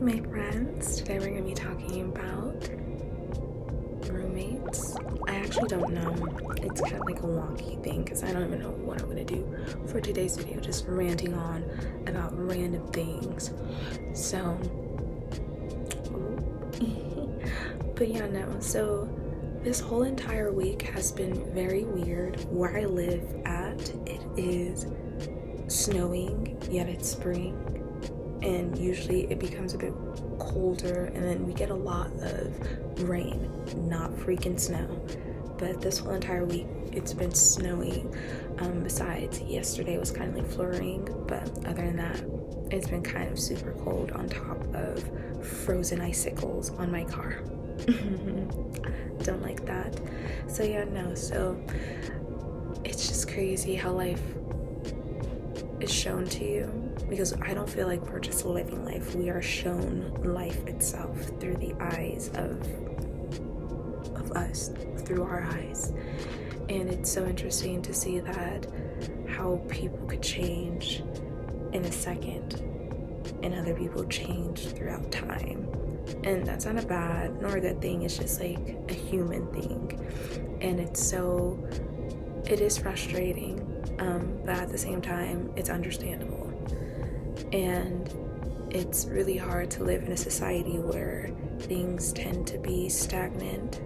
my friends. Today we're going to be talking about roommates. I actually don't know. It's kind of like a wonky thing because I don't even know what I'm going to do for today's video. Just ranting on about random things. So, but yeah, no. So this whole entire week has been very weird. Where I live at, it is snowing, yet it's spring. And usually it becomes a bit colder and then we get a lot of rain, not freaking snow. But this whole entire week it's been snowing. Besides yesterday was kind of like flurrying, but other than that it's been kind of super cold on top of frozen icicles on my car. Don't like that. So yeah, no, so it's just crazy how life is shown to you, because I don't feel like we're just living life. We are shown life itself through the eyes of us, through our eyes. And it's so interesting to see that how people could change in a second and other people change throughout time. And that's not a bad nor a good thing, it's just like a human thing. And it is frustrating, but at the same time it's understandable. And it's really hard to live in a society where things tend to be stagnant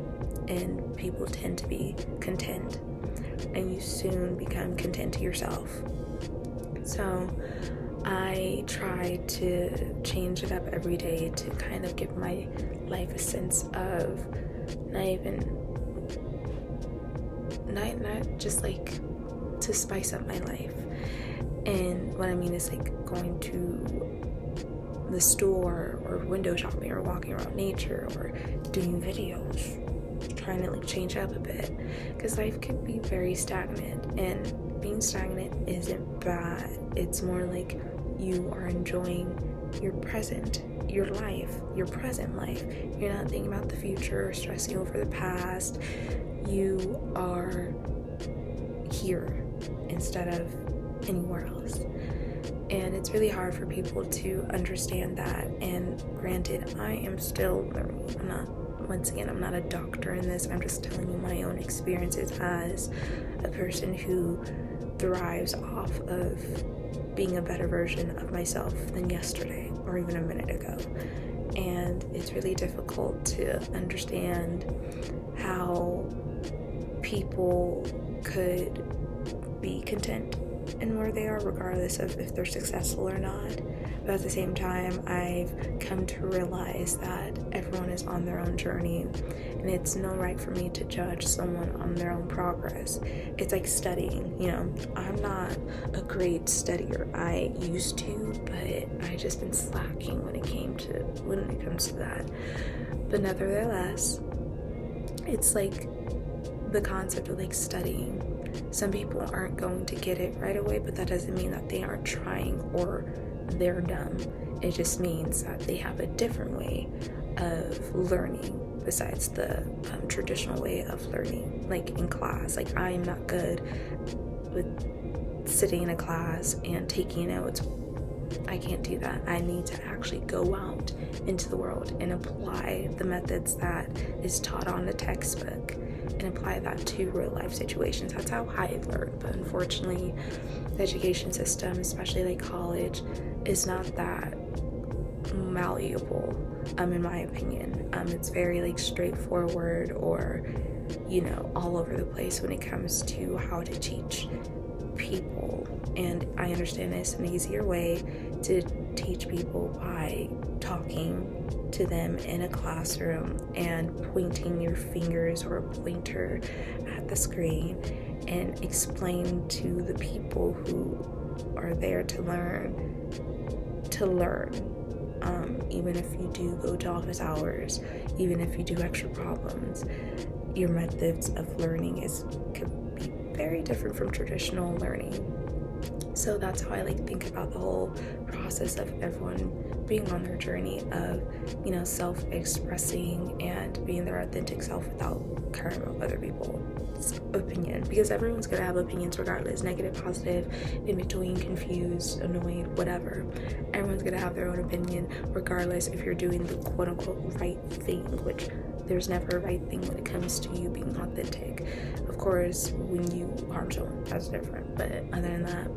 and people tend to be content, and you soon become content to yourself. So I try to change it up every day to kind of give my life a sense of not just like to spice up my life. And what I mean is like going to the store or window shopping or walking around nature or doing videos, trying to like change up a bit, because life can be very stagnant, and being stagnant isn't bad. It's more like you are enjoying your present, your life, your present life. You're not thinking about the future or stressing over the past. You are here instead of anywhere else. And it's really hard for people to understand that. And granted, I am still learning. I'm not a doctor in this. I'm just telling you my own experiences as a person who thrives off of being a better version of myself than yesterday or even a minute ago. And it's really difficult to understand how people could be content in where they are regardless of if they're successful or not. But at the same time, I've come to realize that everyone is on their own journey, and it's no right for me to judge someone on their own progress. It's like studying, I'm not a great studier. I used to, but I just been slacking when it comes to that. But nevertheless, it's like the concept of like studying. Some people aren't going to get it right away, but that doesn't mean that they aren't trying or they're dumb. It just means that they have a different way of learning besides the traditional way of learning, like in class. Like, I am not good with sitting in a class and taking notes. I can't do that. I need to actually go out into the world and apply the methods that is taught on the textbook and apply that to real life situations. That's how I learn. But unfortunately, the education system, especially like college, is not that malleable, in my opinion. It's very like straightforward or, all over the place when it comes to how to teach people. And I understand it's an easier way to teach people by talking to them in a classroom and pointing your fingers or a pointer at the screen and explain to the people who are there to learn. Even if you do go to office hours, even if you do extra problems, your methods of learning could be very different from traditional learning. So that's how I like think about the whole process of everyone being on their journey of, you know, self-expressing and being their authentic self without caring about other people's opinion, because everyone's gonna have opinions regardless, negative, positive, in between, confused, annoyed, whatever. Everyone's gonna have their own opinion regardless if you're doing the quote-unquote right thing, which there's never a right thing when it comes to you being authentic. Of course, when you harm someone, that's different, but other than that,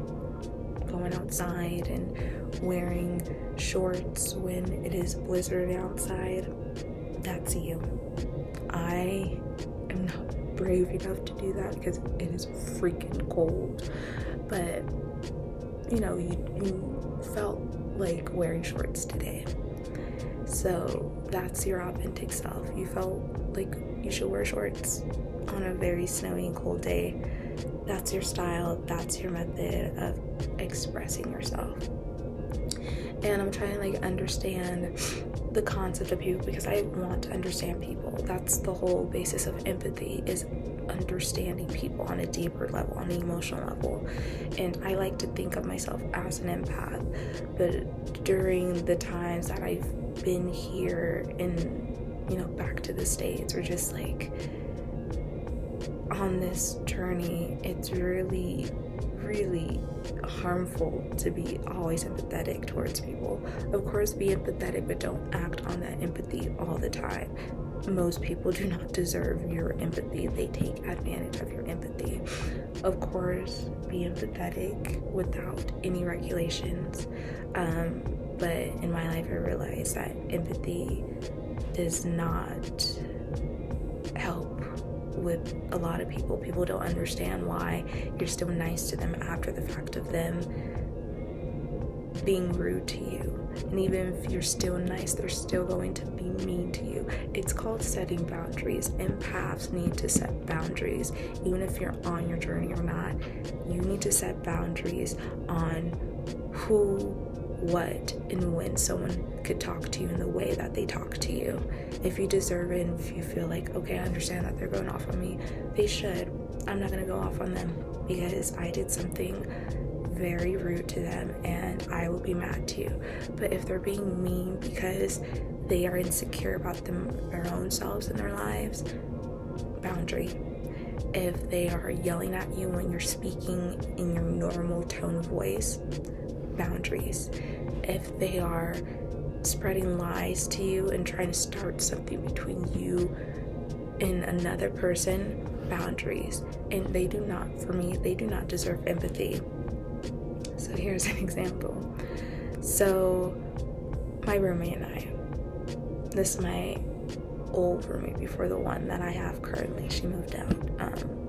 going outside and wearing shorts when it is blizzard outside, that's you. I am not brave enough to do that because it is freaking cold, but you know, you felt like wearing shorts today, so that's your authentic self. You felt like you should wear shorts on a very snowy and cold day. That's your style, that's your method of expressing yourself. And I'm trying to like understand the concept of people because I want to understand people. That's the whole basis of empathy, is understanding people on a deeper level, on an emotional level. And I like to think of myself as an empath, but during the times that I've been here and, you know, back to the States, or just like on this journey, it's really harmful to be always empathetic towards people. Of course, be empathetic, but don't act on that empathy all the time. Most people do not deserve your empathy. They take advantage of your empathy. Of course, be empathetic without any regulations. But in my life, I realized that empathy does not help with a lot of people. People don't understand why you're still nice to them after the fact of them being rude to you. And even if you're still nice, they're still going to be mean to you. It's called setting boundaries. Empaths need to set boundaries. Even if you're on your journey or not, you need to set boundaries on who, what, and when someone could talk to you in the way that they talk to you. If you deserve it, and if you feel like, okay, I understand that they're going off on me, they should. I'm not gonna go off on them because I did something very rude to them and I will be mad too. But if they're being mean because they are insecure about their own selves and their lives, boundary. If they are yelling at you when you're speaking in your normal tone of voice, boundaries. If they are spreading lies to you and trying to start something between you and another person, boundaries. And they do not, for me, they do not deserve empathy. So here's an example. So my roommate and I, this is my old roommate before the one that I have currently. She moved out,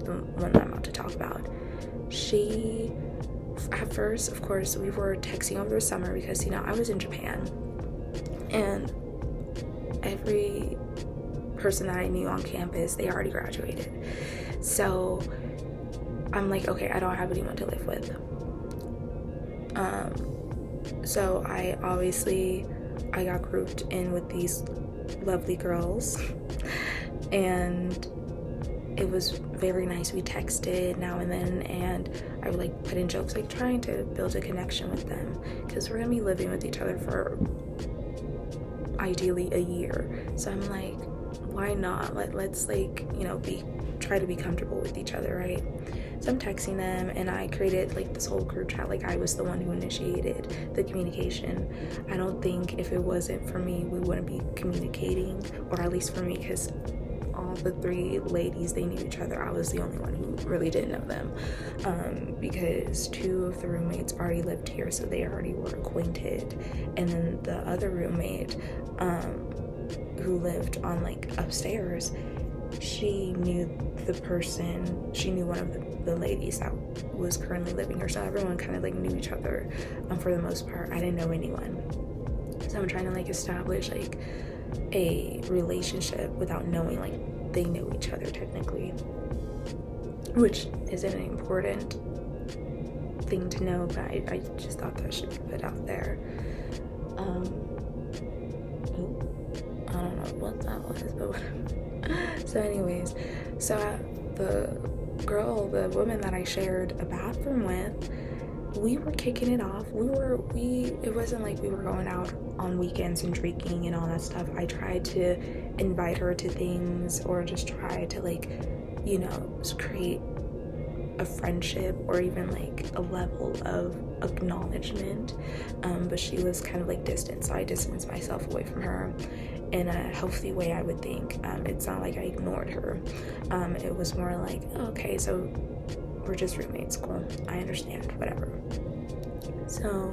the one that I'm about to talk about. She, at first, of course, we were texting over the summer because, you know, I was in Japan, and every person that I knew on campus, they already graduated. So I'm like, okay, I don't have anyone to live with. So I got grouped in with these lovely girls, and it was very nice. We texted now and then, and I would like put in jokes, like trying to build a connection with them, because we're gonna be living with each other for ideally a year. So I'm like, why not? Let's like, you know, try to be comfortable with each other, right? So I'm texting them, and I created like this whole group chat. Like, I was the one who initiated the communication. I don't think if it wasn't for me, we wouldn't be communicating, or at least for me, because all the three ladies, they knew each other. I was the only one who really didn't know them, because two of the roommates already lived here, so they already were acquainted. And then the other roommate, who lived on like upstairs, she knew one of the ladies that was currently living here. So everyone kind of like knew each other, for the most part. I didn't know anyone. So I'm trying to like establish like a relationship without knowing like they know each other technically, which isn't an important thing to know, but I just thought that should be put out there. I don't know what that was, but whatever. So anyways, the woman that I shared a bathroom with, we were kicking it off. It wasn't like we were going out on weekends and drinking and all that stuff. I tried to invite her to things, or just try to like, you know, create a friendship or even like a level of acknowledgement, but she was kind of like distant, so I distanced myself away from her in a healthy way, I would think. It's not like I ignored her. It was more like, oh, okay, so we're just roommates, cool, I understand, whatever. So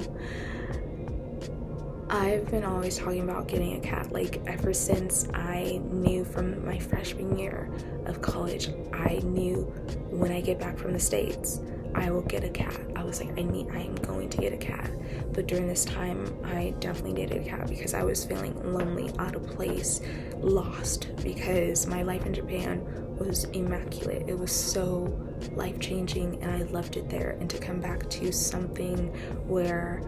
I've been always talking about getting a cat, like ever since I knew from my freshman year of college. I knew when I get back from the States, I will get a cat. I was like, I'm going to get a cat. But during this time, I definitely needed a cat because I was feeling lonely, out of place, lost, because my life in Japan was immaculate. It was so life-changing and I loved it there. And to come back to something where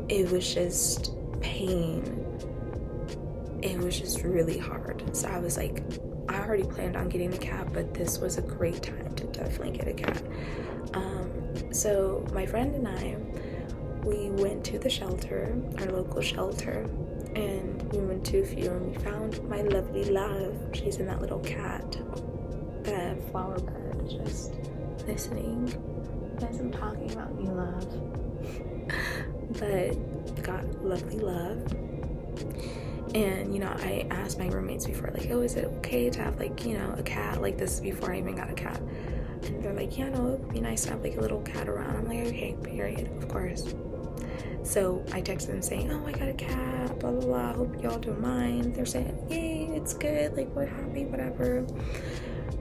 it was just pain, it was just really hard. So I was like, I already planned on getting a cat, but this was a great time to definitely get a cat. So my friend and I, we went to the shelter, our local shelter, and we went to a few, and we found my lovely love. She's in that little cat bed, flower bed, just listening as I'm talking about me, love. But got lovely love. And, you know, I asked my roommates before, like, oh, is it okay to have, like, you know, a cat? Like, this is before I even got a cat. And they're like, yeah, no, it would be nice to have, like, a little cat around. I'm like, okay, period, of course. So I texted them saying, oh, I got a cat, blah, blah, blah, hope y'all don't mind. They're saying, yay, it's good, like, we're happy, whatever.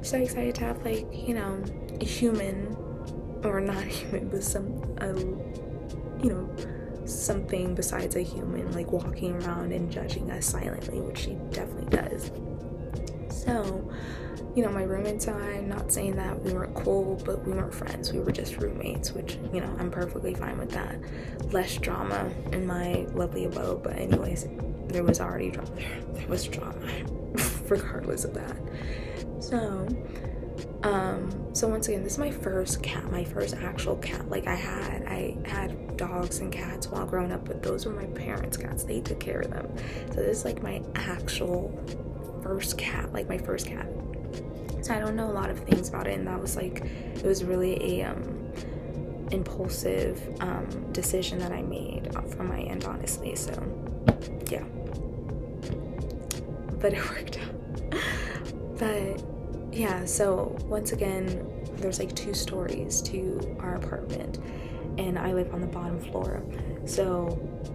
So excited to have, like, you know, a human, or not human, but you know, something besides a human, like, walking around and judging us silently, which she definitely does. So, you know, my roommates and I, I'm not saying that we weren't cool, but we weren't friends. We were just roommates, which, you know, I'm perfectly fine with that. Less drama in my lovely abode, but anyways, there was already drama. There was drama, regardless of that. So once again, this is my first cat, my first actual cat. Like, I had dogs and cats while growing up, but those were my parents' cats. They took care of them. So this is like my actual first cat, like my first cat. So I don't know a lot of things about it, and that was like, it was really a impulsive decision that I made from my end, honestly. So yeah, but it worked out. But yeah, so once again, there's like 2 stories to our apartment, and I live on the bottom floor. So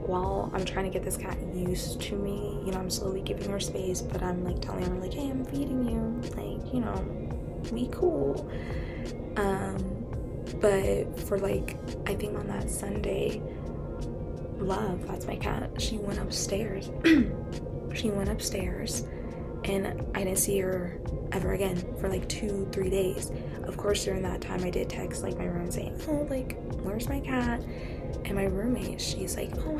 while I'm trying to get this cat used to me, you know, I'm slowly giving her space, but I'm like telling her, like, hey, I'm feeding you, like, you know, be cool. But for like, I think on that Sunday, Love, that's my cat, she went upstairs. She went upstairs, and I didn't see her ever again for like 2-3 days. Of course, during that time, I did text like my room saying, oh, like, where's my cat? And my roommate, she's like, oh,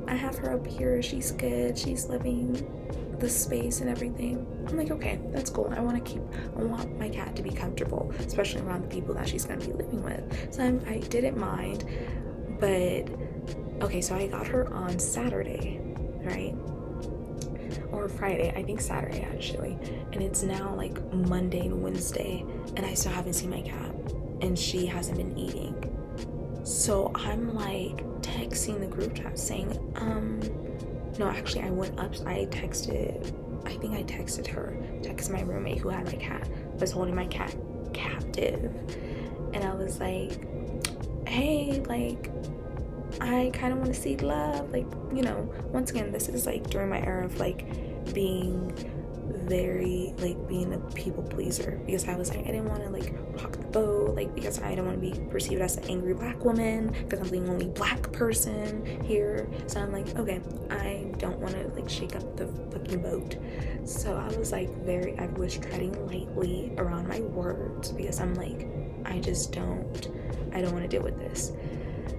I have her up here, she's good, she's living the space and everything. I'm like, okay, that's cool. I want my cat to be comfortable, especially around the people that she's gonna be living with. So I didn't mind. But okay, so I got her on Saturday, right? Or Friday, I think Saturday actually, and it's now like Monday and Wednesday, and I still haven't seen my cat, and she hasn't been eating. So I'm like texting the group chat saying, no, actually I went up, I texted her, texted my roommate who had my cat, was holding my cat captive, and I was like, hey, like, I kind of want to see Love, like, you know, once again, this is like during my era of like being a people pleaser, because I was like, I didn't want to like rock the boat, like, because I don't want to be perceived as an angry black woman, because I'm the only black person here. So I'm like, okay, I don't want to like shake up the fucking boat. So I was like I was treading lightly around my words, because I'm like, I don't want to deal with this.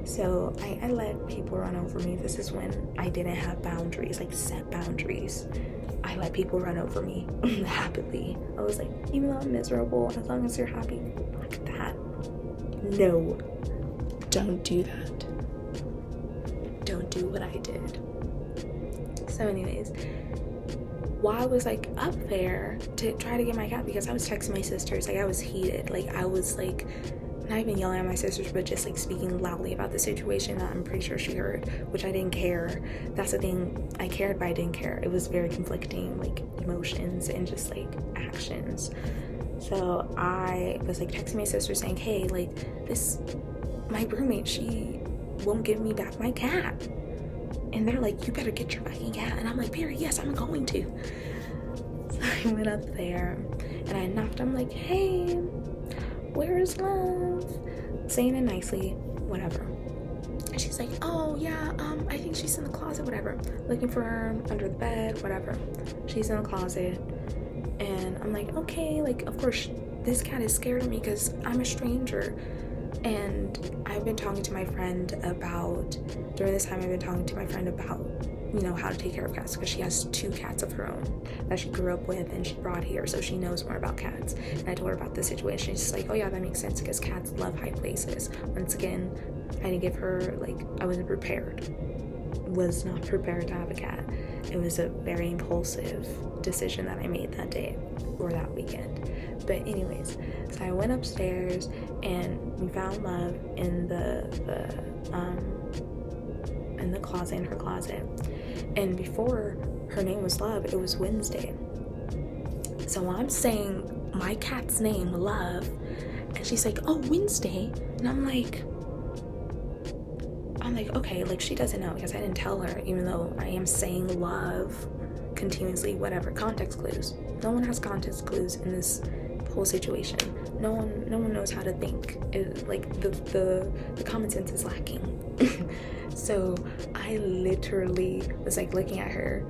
So I let people run over me. This is when I didn't have boundaries, like set boundaries. I let people run over me happily. I was like, even though I'm miserable, as long as you're happy, like that. No. don't do that. Don't do what I did. So anyways, while I was like up there to try to get my cat, because I was texting my sisters, like I was heated, like I was like not even yelling at my sisters, but just like speaking loudly about the situation that I'm pretty sure she heard, which I didn't care. That's the thing, I cared, but I didn't care. It was very conflicting, like emotions and just like actions. So I was like texting my sister saying, hey, like my roommate, she won't give me back my cat. And they're like, you better get your fucking cat. And I'm like, Perry, yes, I'm going to. So I went up there and I knocked. I'm like, hey, where's Love? Saying it nicely, whatever. And she's like, oh yeah, I think she's in the closet, whatever. Looking for her under the bed, whatever. She's in the closet. And I'm like, okay, like of course this cat is scared of me because I'm a stranger. And I've been talking to my friend about, during this time I've been talking to my friend about, you know, how to take care of cats, because she has 2 cats of her own that she grew up with and she brought here, so she knows more about cats. And I told her about the situation. She's like, oh yeah, that makes sense, because cats love high places. Once again, I didn't give her, like, I wasn't prepared. Was not prepared to have a cat. It was a very impulsive decision that I made that day or that weekend. But anyways, so I went upstairs and we found Love in the closet, in her closet. And before her name was Love, it was Wednesday. So I'm saying my cat's name, Love, and she's like, oh, Wednesday. And I'm like, okay, like she doesn't know, because I didn't tell her, even though I am saying Love continuously, whatever. Context clues. No one has context clues in this whole situation. No one knows how to think. Like the common sense is lacking. So I literally was like looking at her,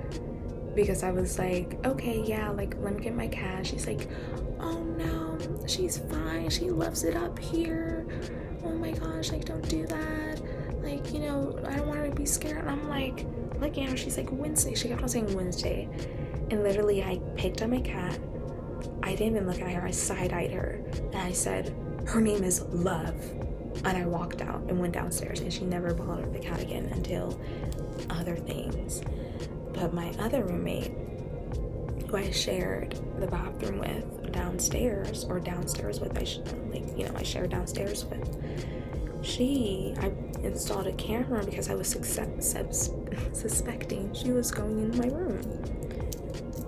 because I was like, okay, yeah, like let me get my cat. She's like, oh no, she's fine, she loves it up here. Oh my gosh, like don't do that. Like, you know, I don't want her to be scared. And I'm like looking at her, she's like, Wednesday. She kept on saying Wednesday. And literally I picked up my cat. I didn't even look at her. I side-eyed her. And I said, her name is Love. And I walked out and went downstairs. And she never bothered the cat again until other things. But my other roommate, who I shared the bathroom with downstairs with, I shared downstairs with, I installed a camera because I was suspecting she was going in my room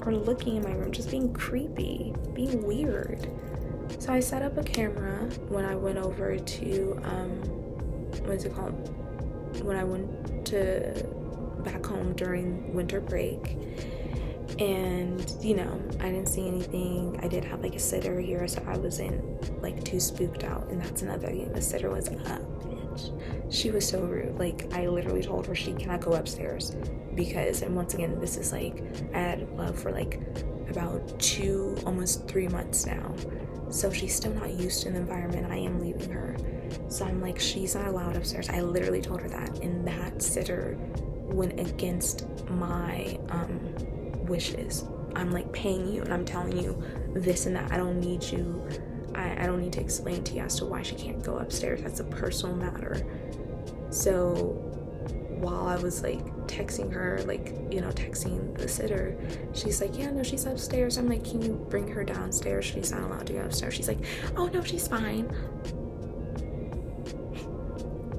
or looking in my room, just being creepy, being weird. So I set up a camera when I went over to when I went to back home during winter break. And you know, I didn't see anything. I did have like a sitter here, so I wasn't like too spooked out. And that's another thing, the sitter was a bitch. She was so rude. Like I literally told her she cannot go upstairs, because, and once again, this is like, I had Love for like about 2, almost 3 months now, so she's still not used to the environment I am leaving her. So I'm like, she's not allowed upstairs. I literally told her that, and that sitter went against my wishes. I'm like paying you and I'm telling you this and that. I don't need you, I don't need to explain to you as to why she can't go upstairs. That's a personal matter. So while I was like texting her, like, you know, texting the sitter, she's like, yeah, no, she's upstairs. I'm like, can you bring her downstairs? She's not allowed to go upstairs. She's like, oh no, she's fine.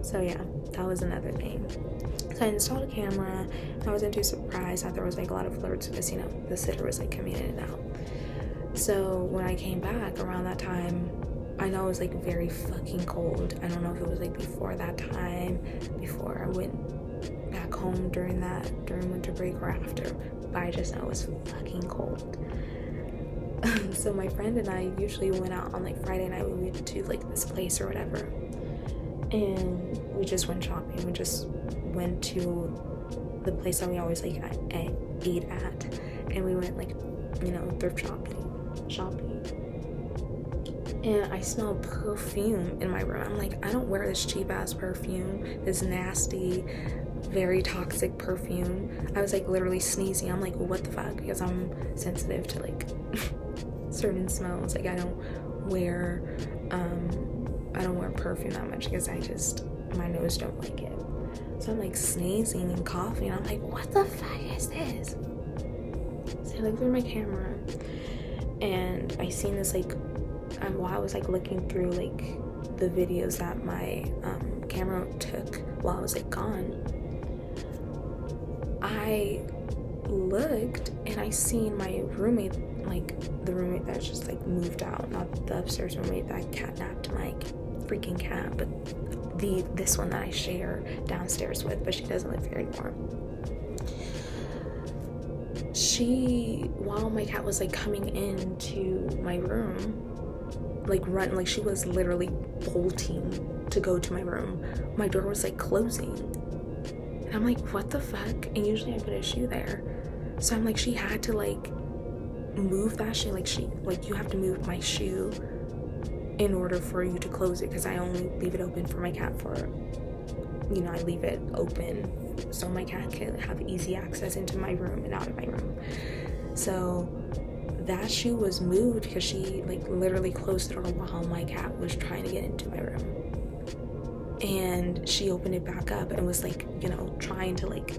So yeah, that was another thing. So I installed a camera. I wasn't too surprised that there was like a lot of alerts, because, you know, the sitter was like coming in and out. So when I came back around that time, I know it was like very fucking cold. I don't know if it was like before that time, before I went back home during winter break, or after, but I just know it was fucking cold. So my friend and I usually went out on like Friday night. We went to like this place or whatever, and we just went shopping. We just went to the place that we always like eat at, and we went like, you know, thrift shopping. And I smell perfume in my room. I'm like, I don't wear this cheap ass perfume, this nasty, very toxic perfume. I was like literally sneezing. I'm like, what the fuck? Because I'm sensitive to like certain smells. Like I don't wear perfume that much, because my nose don't like it. So I'm like sneezing and coughing, and I'm like, what the fuck is this? So I look through my camera, and I seen this like, while I was like looking through like the videos that my camera took while I was like gone, I looked and I seen my roommate, like the roommate that just like moved out, not the upstairs roommate that catnapped my freaking cat, but this one that I share downstairs with, but she doesn't live here anymore. While my cat was like coming into my room, like she was literally bolting to go to my room, my door was like closing, and I'm like, what the fuck? And usually I put a shoe there, so I'm like, she had to like move that shoe, like you have to move my shoe in order for you to close it, because I only leave it open for my cat I leave it open so my cat can have easy access into my room and out of my room. So that shoe was moved because she like literally closed the door while my cat was trying to get into my room, and she opened it back up and was like, trying to like,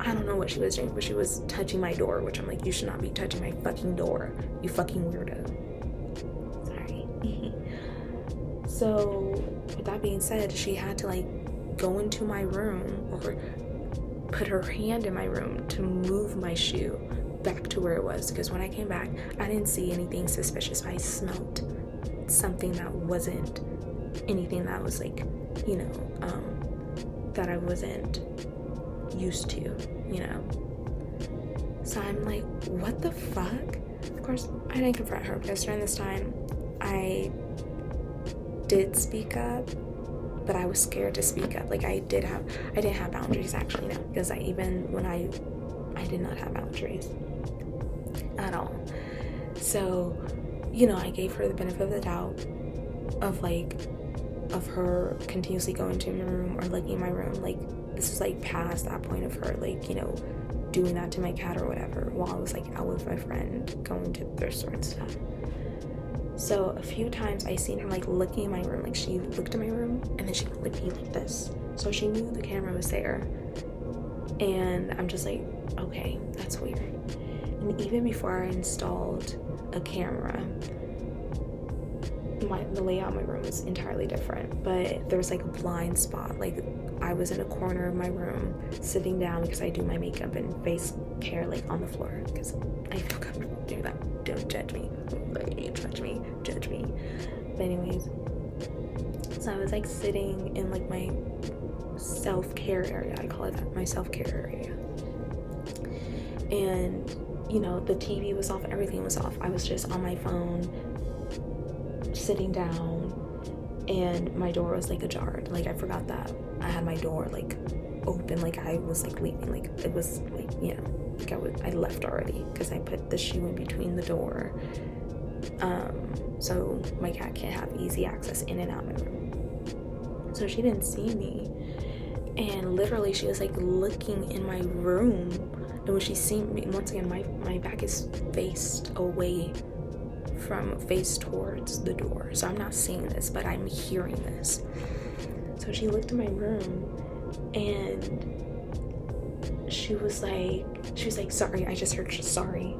I don't know what she was doing, but she was touching my door, which I'm like, you should not be touching my fucking door, you fucking weirdo. Sorry. So with that being said, she had to like go into my room or put her hand in my room to move my shoe back to where it was, because when I came back I didn't see anything suspicious. I smelled something that wasn't anything that was like, that I wasn't used to, So I'm like, what the fuck? Of course I didn't confront her, because during this time I did speak up, but I was scared to speak up. Like I didn't have boundaries actually, no, because I did not have boundaries at all. So, I gave her the benefit of the doubt of her continuously going to my room or looking in my room. Like this was like past that point of her like, doing that to my cat or whatever while I was like out with my friend going to the thrift store and stuff. So a few times I seen her like looking in my room, like she looked in my room and then she would look at me like this. So she knew the camera was there. And I'm just like, okay, that's weird. And even before I installed a camera, the layout of my room was entirely different, but there was like a blind spot. Like I was in a corner of my room sitting down because I do my makeup and face care like on the floor because I feel comfortable doing that. Don't judge me. Judge me. But anyways, so I was like sitting in like my self-care area. I call it that, my self-care area. And the TV was off, everything was off. I was just on my phone, sitting down, and my door was like ajar. Like I forgot that I had my door like open, like I was like leaving, like it was like, like I left already because I put the shoe in between the door, so my cat can't have easy access in and out of my room. So she didn't see me, and literally she was like looking in my room, and when she seen me, once again my back is faced towards the door, so I'm not seeing this, but I'm hearing this. So she looked in my room and she was like, sorry, I just heard sorry.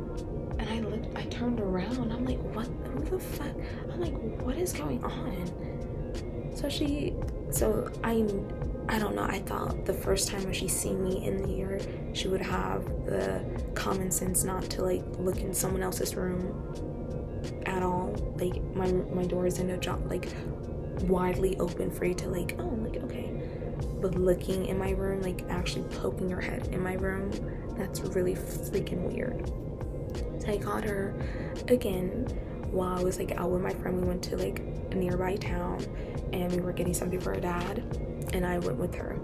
And I turned around, I'm like, who the fuck? I'm like, what is going on? So I don't know, I thought the first time when she seen me in the yard, she would have the common sense not to like look in someone else's room at all. Like my door is in a job, like widely open for you to like, oh, like okay. But looking in my room, like actually poking her head in my room, that's really freaking weird. So I caught her again while I was like out with my friend. We went to like a nearby town and we were getting something for her dad, and I went with her.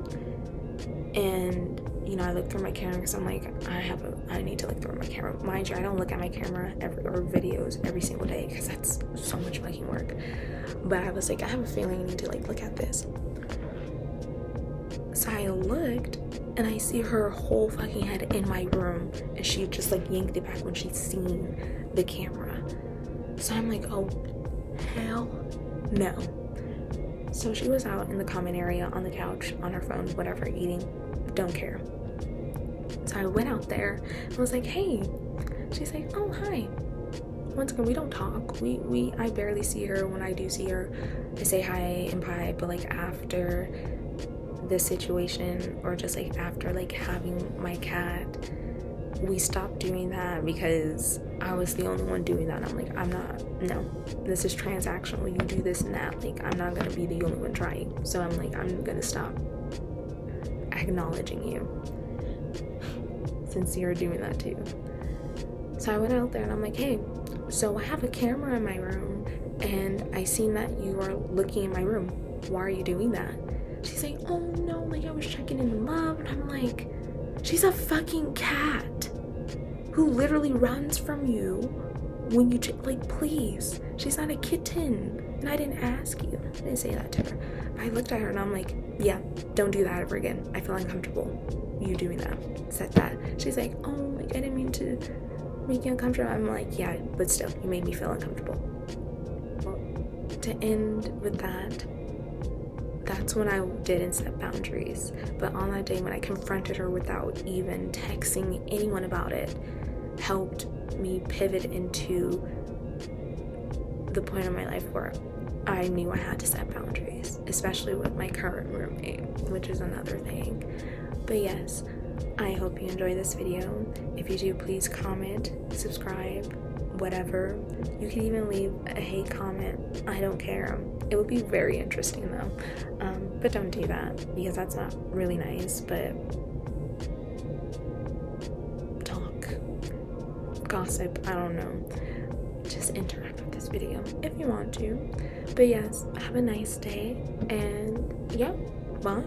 And I looked through my camera because I'm like, I need to look through my camera. Mind you, I don't look at my camera or videos every single day because that's so much fucking work. But I was like, I have a feeling I need to like look at this. So I looked and I see her whole fucking head in my room, and she just like yanked it back when she'd seen the camera. So I'm like, oh hell no. So she was out in the common area on the couch, on her phone, whatever, eating, don't care. So I went out there and was like, hey. She's like, oh, hi. Once again, we don't talk. I barely see her. When I do see her, I say hi and bye. But like after this situation, or just like after like having my cat, we stopped doing that because I was the only one doing that. I'm like, no, this is transactional. You do this and that. Like, I'm not gonna be the only one trying. So I'm like, I'm gonna stop acknowledging you since you're doing that too. So I went out there and I'm like, hey, so I have a camera in my room and I seen that you are looking in my room. Why are you doing that? She's like, oh no, like I was checking in the love. And I'm like, she's a fucking cat who literally runs from you when you like, please. She's not a kitten. And I didn't ask you. I didn't say that to her. I looked at her and I'm like, yeah, don't do that ever again. I feel uncomfortable. You doing that. Said that. She's like, oh, like I didn't mean to make you uncomfortable. I'm like, yeah, but still, you made me feel uncomfortable. Well, to end with that, that's when I didn't set boundaries. But on that day when I confronted her without even texting anyone about it, helped me pivot into the point of my life where I knew I had to set boundaries, especially with my current roommate, which is another thing. But yes, I hope you enjoy this video. If you do, please comment, subscribe, whatever. You can even leave a hate comment. I don't care. It would be very interesting though. But don't do that because that's not really nice. But talk, gossip, I don't know. Just interact with this video if you want to. But yes, have a nice day and yeah, bye.